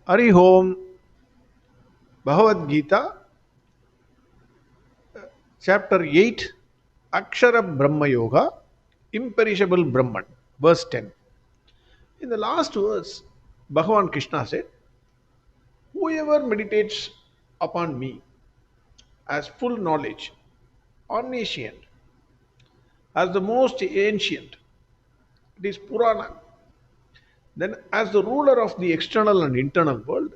Hari Om, Bhagavad Gita, chapter 8, Akshara Brahma Yoga, Imperishable Brahman, verse 10. In the last verse, Bhagwan Krishna said, whoever meditates upon me as full knowledge, omniscient, as the most ancient, it is Purana, then as the ruler of the external and internal world,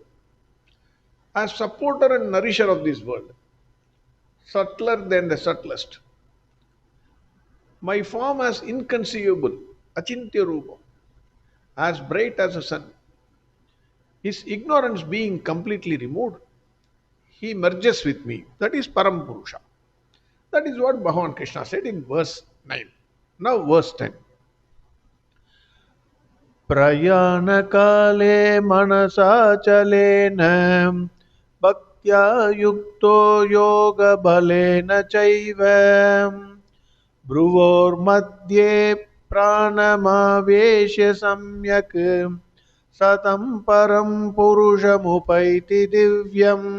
as supporter and nourisher of this world, subtler than the subtlest, my form as inconceivable, achintya rupa, as bright as a sun, his ignorance being completely removed, he merges with me. That is Param Purusha. That is what Bhagwan Krishna said in verse 9. Now, verse 10. प्रयाणकाले मनसा चलेन भक्त्या युक्तो योगबलेन चैव भ्रुवोर्मध्ये प्राणमावेश्य सम्यक् सतं परं पुरुषमुपैति दिव्यम्.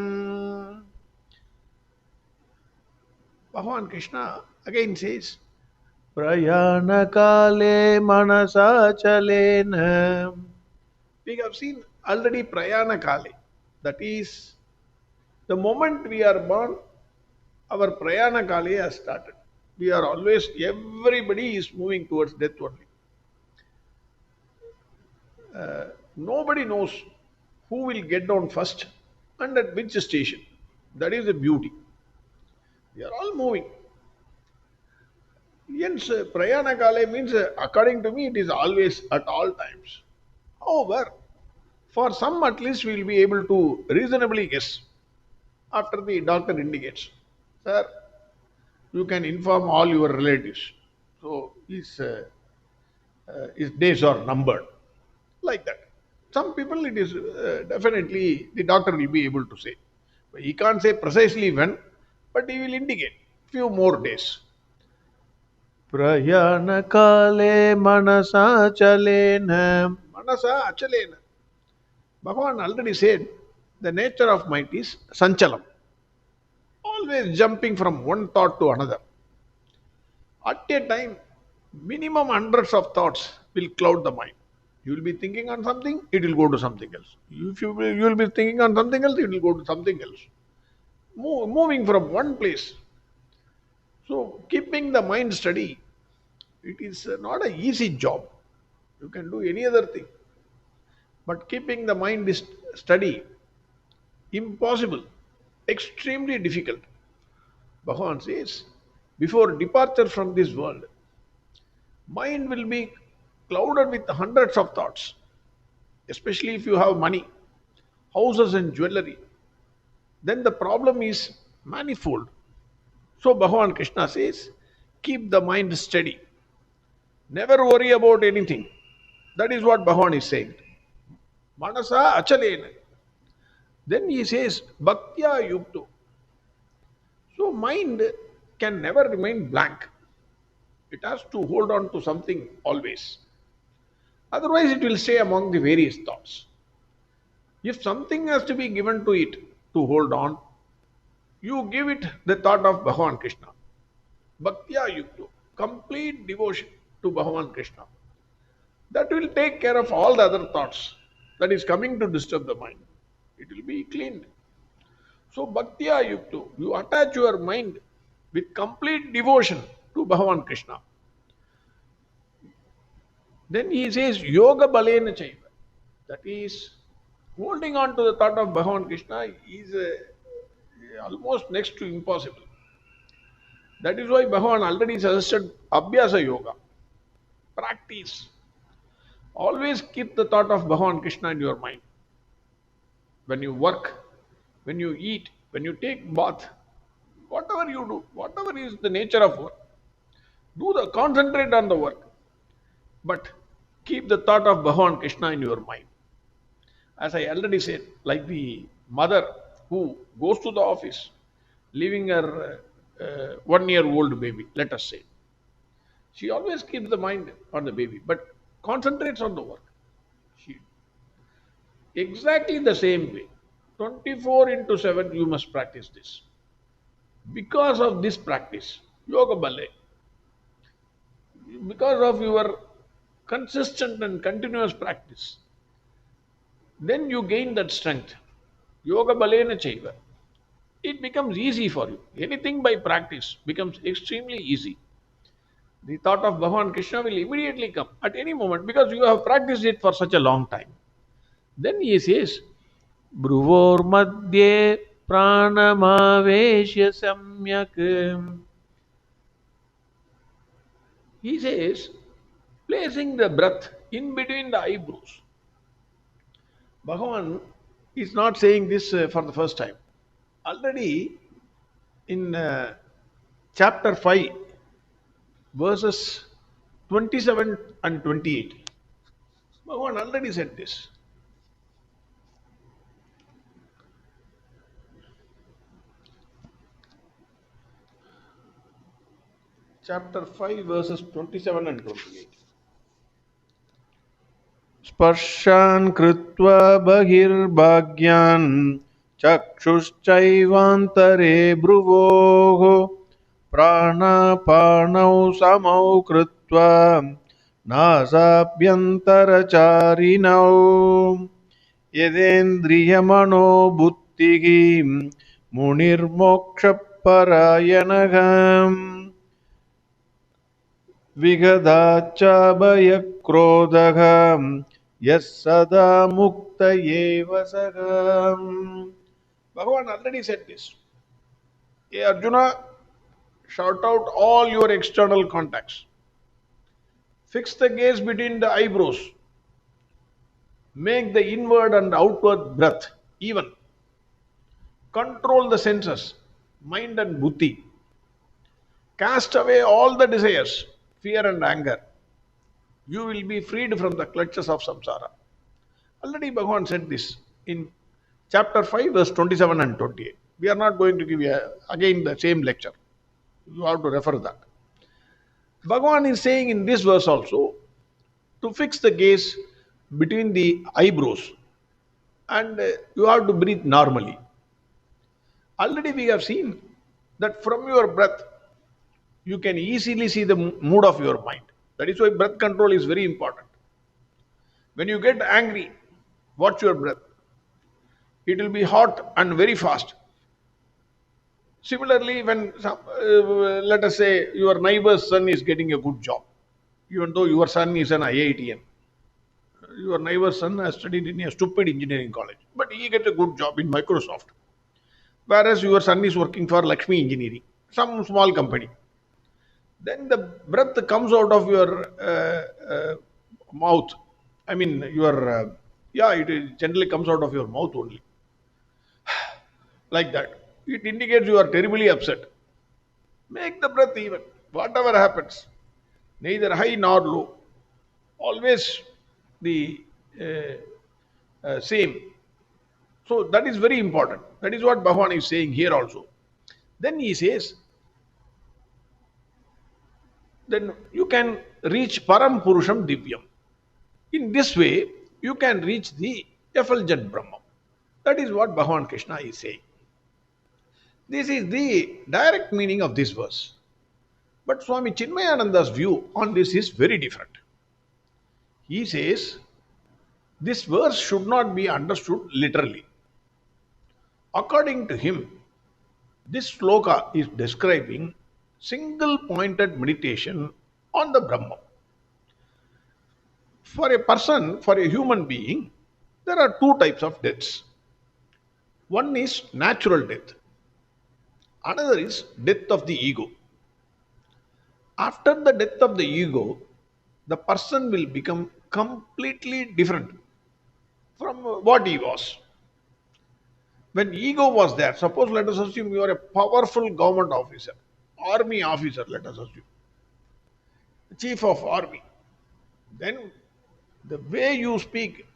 Bhagavan Krishna again says, Prayana manasa chalena. We have seen already Prayana kale. That is, the moment we are born, our Prayana kale has started. We are always, everybody is moving towards death only. Nobody knows who will get down first and at which station. That is the beauty. We are all moving. Hence, Prayana Kale means, according to me, it is always at all times. However, for some at least we will be able to reasonably guess after the doctor indicates, sir, you can inform all your relatives. So his days are numbered. Like that. Some people it is definitely the doctor will be able to say. But he can't say precisely when, but he will indicate few more days. Prayanakale manasa chalena. Manasa achalena. Bhagavan already said the nature of mind is sanchalam. Always jumping from one thought to another. At a time, minimum hundreds of thoughts will cloud the mind. You will be thinking on something, it will go to something else. If you will be thinking on something else, it will go to something else. Moving from one place. So, keeping the mind steady, it is not an easy job. You can do any other thing. But keeping the mind is steady, impossible, extremely difficult. Bhagavan says, before departure from this world, mind will be clouded with hundreds of thoughts, especially if you have money, houses, and jewelry. Then the problem is manifold. So Bhagavan Krishna says, keep the mind steady. Never worry about anything. That is what Bhagavan is saying. Manasa achalena. Then he says, bhaktya yukto. So mind can never remain blank. It has to hold on to something always. Otherwise, it will stay among the various thoughts. If something has to be given to it to hold on, you give it the thought of Bhagavan Krishna. Bhaktya yukto. Complete devotion to Bhagavan Krishna. That will take care of all the other thoughts that is coming to disturb the mind. It will be cleaned. So Bhaktya yukto. You attach your mind with complete devotion to Bhagavan Krishna. Then he says, Yoga balena chaiva. That is, holding on to the thought of Bhagavan Krishna is almost next to impossible. That is why Bhagavan already suggested Abhyasa Yoga. Practice. Always keep the thought of Bhagavan Krishna in your mind. When you work, when you eat, when you take bath, whatever you do, whatever is the nature of work, concentrate on the work. But keep the thought of Bhagavan Krishna in your mind. As I already said, like the mother who goes to the office, leaving her 1-year-old baby, let us say. She always keeps the mind on the baby, but concentrates on the work. She Exactly the same way. 24 into 7 you must practice this. Because of this practice, yoga ballet, because of your consistent and continuous practice, then you gain that strength. Yoga balena chaiva. It becomes easy for you. Anything by practice becomes extremely easy. The thought of Bhagwan Krishna will immediately come at any moment because you have practiced it for such a long time. Then he says, Bruvor madhye pranamaveshya samyak. He says, placing the breath in between the eyebrows. Bhagavan is not saying this for the first time. Already in chapter 5, verses 27 and 28, Bhagavan already said this. Chapter 5, verses 27 and 28. स्पर्शान् कृत्वा बहिर्भाग्यान् चक्षुश्चैवान्तरे भ्रुवोः प्राणापानौ समौ कृत्वा नासाभ्यन्तरचारिणौ यदेन्द्रियमनो बुद्धिः मुनिर्मोक्षपरायणः विगदाच्चाभयक्रोधः यः सदा मुक्त एव सः. Bhagavan already said this. Hey Arjuna, shout out all your external contacts. Fix the gaze between the eyebrows. Make the inward and outward breath even. Control the senses, mind and buddhi. Cast away all the desires, fear and anger. You will be freed from the clutches of samsara. Already Bhagavan said this in chapter 5, verse 27 and 28. We are not going to give you again the same lecture. You have to refer that. Bhagavan is saying in this verse also to fix the gaze between the eyebrows and you have to breathe normally. Already we have seen that from your breath you can easily see the mood of your mind. That is why breath control is very important. When you get angry, watch your breath. It will be hot and very fast. Similarly, when let us say your neighbor's son is getting a good job, even though your son is an IITN, your neighbor's son has studied in a stupid engineering college, but he gets a good job in Microsoft, whereas your son is working for Lakshmi Engineering, some small company. Then the breath comes out of your mouth. I mean, it generally comes out of your mouth only. Like that. It indicates you are terribly upset. Make the breath even. Whatever happens, neither high nor low. Always the same. So that is very important. That is what Bhagavan is saying here also. Then he says, then you can reach Param Purusham Divyam. In this way, you can reach the effulgent Brahman. That is what Bhagwan Krishna is saying. This is the direct meaning of this verse. But Swami Chinmayananda's view on this is very different. He says, this verse should not be understood literally. According to him, this sloka is describing single pointed meditation on the Brahman. For a person, for a human being, there are two types of deaths. One is natural death, another is death of the ego. After the death of the ego, the person will become completely different from what he was. When ego was there, suppose let us assume you are a powerful government officer, army officer, let us assume, chief of army. Then the way you speak,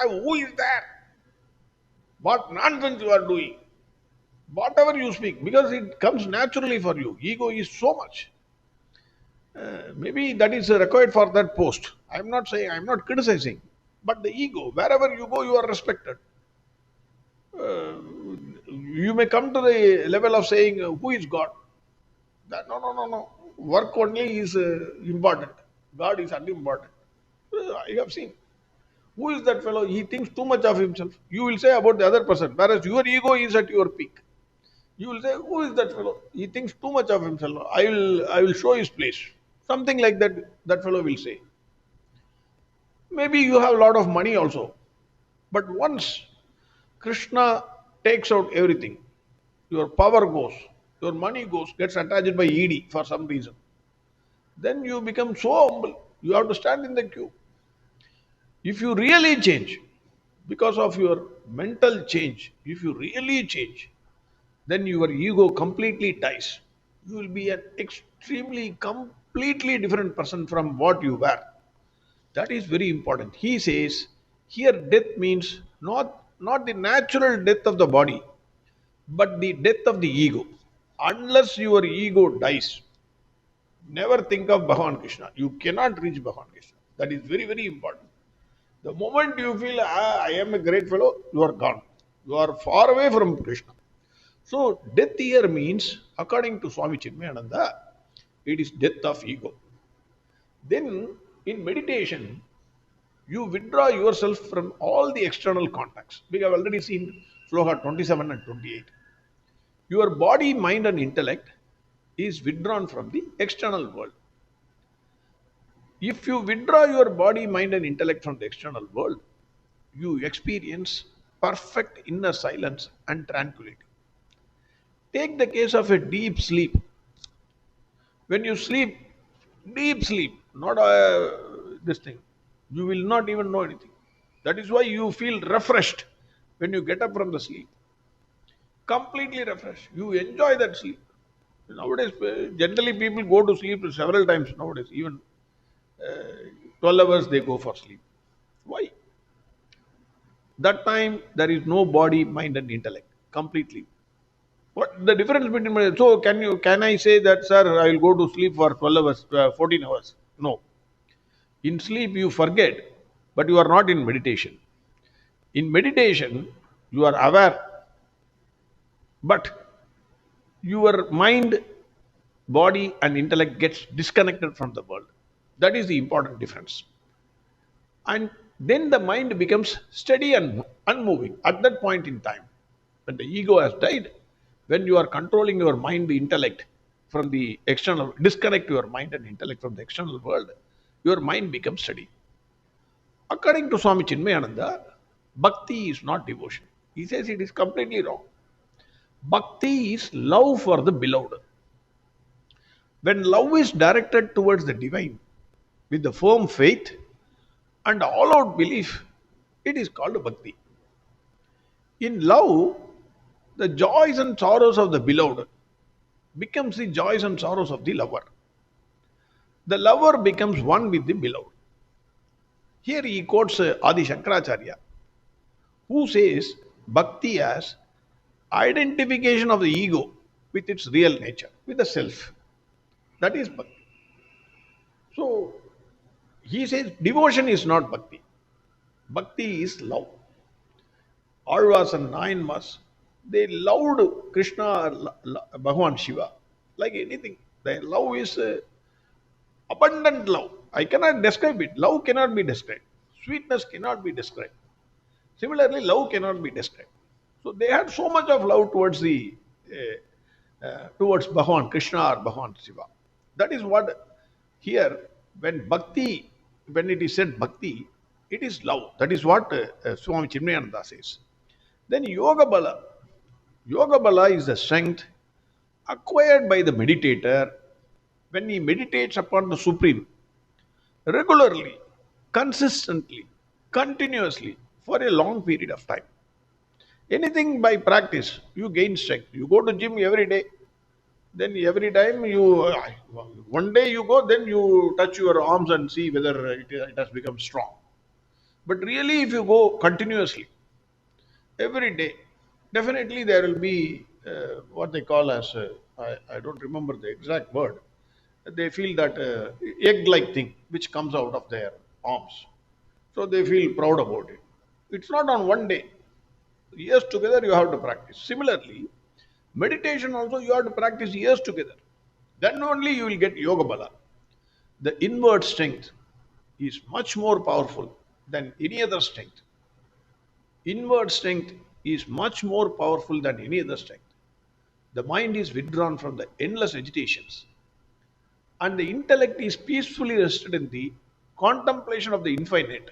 who is that? What nonsense you are doing? Whatever you speak, because it comes naturally for you. Ego is so much. Maybe that is required for that post. I am not saying, I am not criticizing. But the ego, wherever you go, you are respected. Uh, you may come to the level of saying, who is God? That, no, no, no, no. Work only is important. God is unimportant. I have seen. Who is that fellow? He thinks too much of himself. You will say about the other person, whereas your ego is at your peak. You will say, who is that fellow? He thinks too much of himself. I will show his place. Something like that, that fellow will say. Maybe you have a lot of money also. But once Krishna takes out everything, your power goes, your money goes, gets attached by ED for some reason. Then you become so humble. You have to stand in the queue. If you really change, because of your mental change, if you really change, then your ego completely dies. You will be an extremely, completely different person from what you were. That is very important. He says here death means not the natural death of the body, but the death of the ego. Unless your ego dies, never think of Bhagwan Krishna. You cannot reach Bhagwan Krishna. That is very, very important. The moment you feel, I am a great fellow, you are gone. You are far away from Krishna. So, death here means, according to Swami Chinmayananda, it is death of ego. Then, in meditation, you withdraw yourself from all the external contacts. We have already seen Sloka 27 and 28. Your body, mind, and intellect is withdrawn from the external world. If you withdraw your body, mind, and intellect from the external world, you experience perfect inner silence and tranquility. Take the case of a deep sleep. When you sleep, deep sleep, not this thing, you will not even know anything. That is why you feel refreshed when you get up from the sleep. Completely refreshed. You enjoy that sleep. Nowadays, generally people go to sleep several times nowadays. Even 12 hours they go for sleep. Why? That time there is no body, mind, and intellect. Completely. What the difference between so can I say that sir I will go to sleep for 12 hours, 14 hours? No. In sleep you forget, but you are not in meditation. In meditation you are aware, but your mind, body, and intellect gets disconnected from the world. That is the important difference. And then the mind becomes steady and unmoving at that point in time. When the ego has died, when you are controlling your mind, the intellect from the external, disconnect your mind and intellect from the external world, your mind becomes steady. According to Swami Chinmayananda, bhakti is not devotion. He says it is completely wrong. Bhakti is love for the beloved. When love is directed towards the divine with the firm faith and all out belief, it is called bhakti. In love, the joys and sorrows of the beloved becomes the joys and sorrows of the lover. The lover becomes one with the beloved. Here he quotes Adi Shankaracharya, who says bhakti as identification of the ego with its real nature, with the self. That is bhakti. So he says devotion is not bhakti. Bhakti is love. Alvas and Nayanmas, they loved Krishna, Bhagwan Shiva, like anything. Their love is abundant love. I cannot describe it. Love cannot be described. Sweetness cannot be described. Similarly, love cannot be described. So they had so much of love towards the towards Bhagwan Krishna or Bhagwan Shiva. That is what here when bhakti, when it is said bhakti, it is love. That is what Swami Chinmayananda says. Then yoga bala. Yoga bala is the strength acquired by the meditator when he meditates upon the Supreme regularly, consistently, continuously for a long period of time. Anything by practice, you gain strength. You go to gym every day, then every time you, one day you go, then you touch your arms and see whether it has become strong. But really, if you go continuously, every day, definitely there will be what they call as, I don't remember the exact word, they feel that egg like thing which comes out of their arms. So they feel proud about it. It's not on one day. Years together you have to practice. Similarly, meditation also you have to practice years together. Then only you will get yoga bala. The inward strength is much more powerful than any other strength. Inward strength is much more powerful than any other strength. The mind is withdrawn from the endless agitations, and the intellect is peacefully rested in the contemplation of the infinite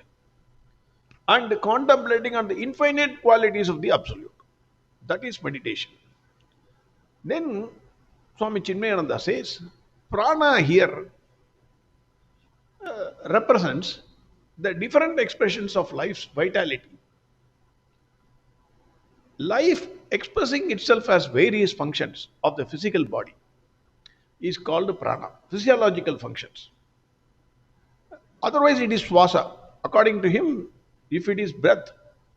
and contemplating on the infinite qualities of the absolute. That is meditation. Then Swami Chinmayananda says, prana here represents the different expressions of life's vitality. Life expressing itself as various functions of the physical body is called prana, physiological functions. Otherwise, it is swasa. According to him, if it is breath,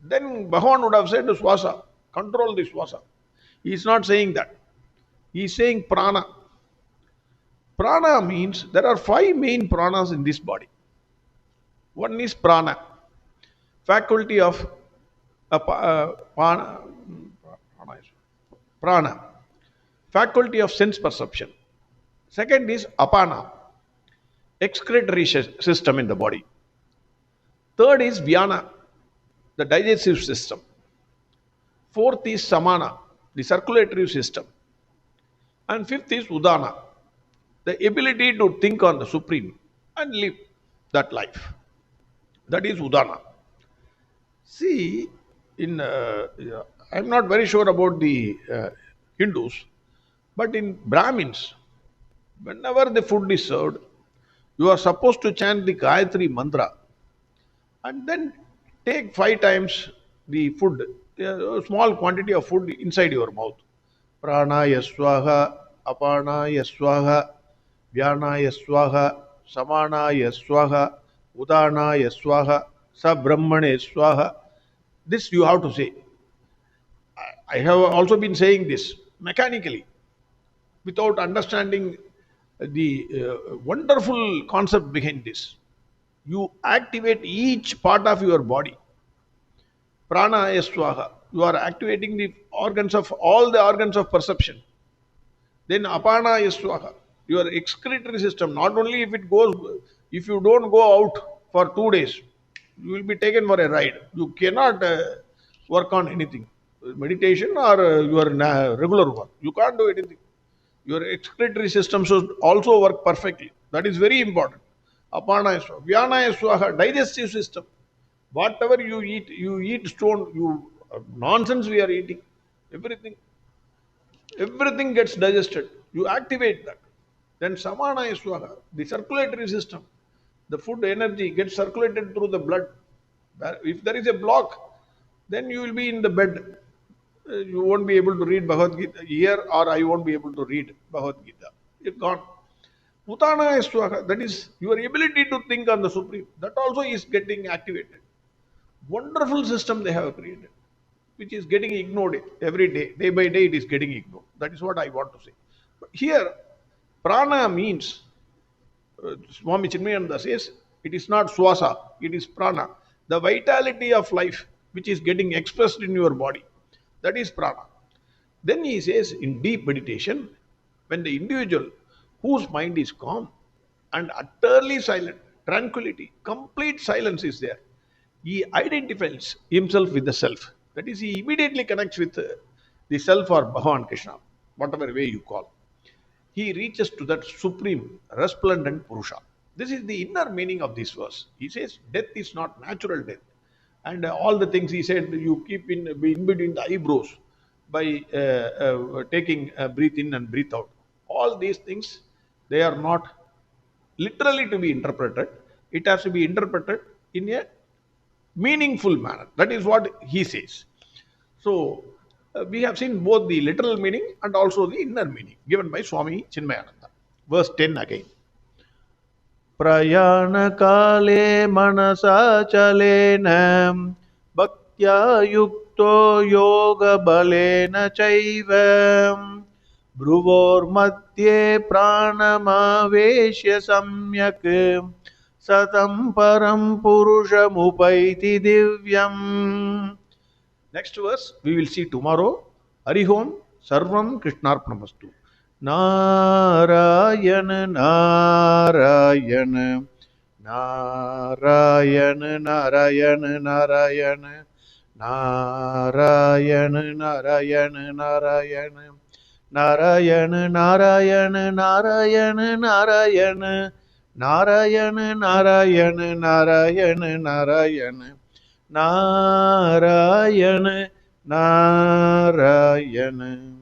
then Bhagavan would have said swasa, control the swasa. He is not saying that. He is saying prana. Prana means there are five main pranas in this body. One is prana, faculty of prana, faculty of sense perception. Second is apana, excretory system in the body. Third is vyana, the digestive system. Fourth is samana, the circulatory system. And fifth is udana, the ability to think on the supreme and live that life. That is udana. See, I'm not very sure about the Hindus, but in Brahmins, whenever the food is served, you are supposed to chant the Gayatri mantra and then take 5 times the food, a small quantity of food inside your mouth. Pranaya swaha, apanaya swaha, vyanaya swaha, samanaya swaha, udanaya swaha, sabrahmane swaha. This you have to say. I have also been saying this mechanically without understanding the wonderful concept behind this. You activate each part of your body. Prana is swaha. You are activating the organs of all the organs of perception. Then apana is swaha. Your excretory system, not only if it goes, if you don't go out for 2 days, you will be taken for a ride. You cannot work on anything. Meditation or your regular work. You can't do anything. Your excretory system should also work perfectly. That is very important. Apana is swaha. Vyana is swaha, digestive system. Whatever you eat stone, nonsense we are eating. Everything. Everything gets digested. You activate that. Then samana is swaha, the circulatory system. The food energy gets circulated through the blood. If there is a block, then you will be in the bed. You won't be able to read Bhagavad Gita here, or I won't be able to read Bhagavad Gita. It's gone. Utana is swaha, that is your ability to think on the Supreme. That also is getting activated. Wonderful system they have created, which is getting ignored every day. Day by day it is getting ignored. That is what I want to say. But here, prana means, Swami Chinmayananda says, it is not swasa, it is prana. The vitality of life which is getting expressed in your body. That is prana. Then he says, in deep meditation, when the individual whose mind is calm and utterly silent, tranquility, complete silence is there, he identifies himself with the self. That is, he immediately connects with the self or Bhagwan Krishna, whatever way you call. He reaches to that supreme, resplendent Purusha. This is the inner meaning of this verse. He says, death is not natural death. And all the things he said, you keep in between the eyebrows by taking a breath in and breath out. All these things, they are not literally to be interpreted. It has to be interpreted in a meaningful manner. That is what he says. So, we have seen both the literal meaning and also the inner meaning given by Swami Chinmayananda. Verse 10 again. Prayana kale manasa chalena bhaktya yukto yoga balena chaiva bruvor madhye pranamaveshya samyak satam param purushamupayiti divyam. Next verse we will see tomorrow. Hari Om Sarvam Krishnarpanamastu. Narayana Narayana Narayana Narayana Narayana Narayana Narayana Narayana Narayana Narayana Narayana Narayana Narayana Narayana Narayana Narayana Narayana Narayana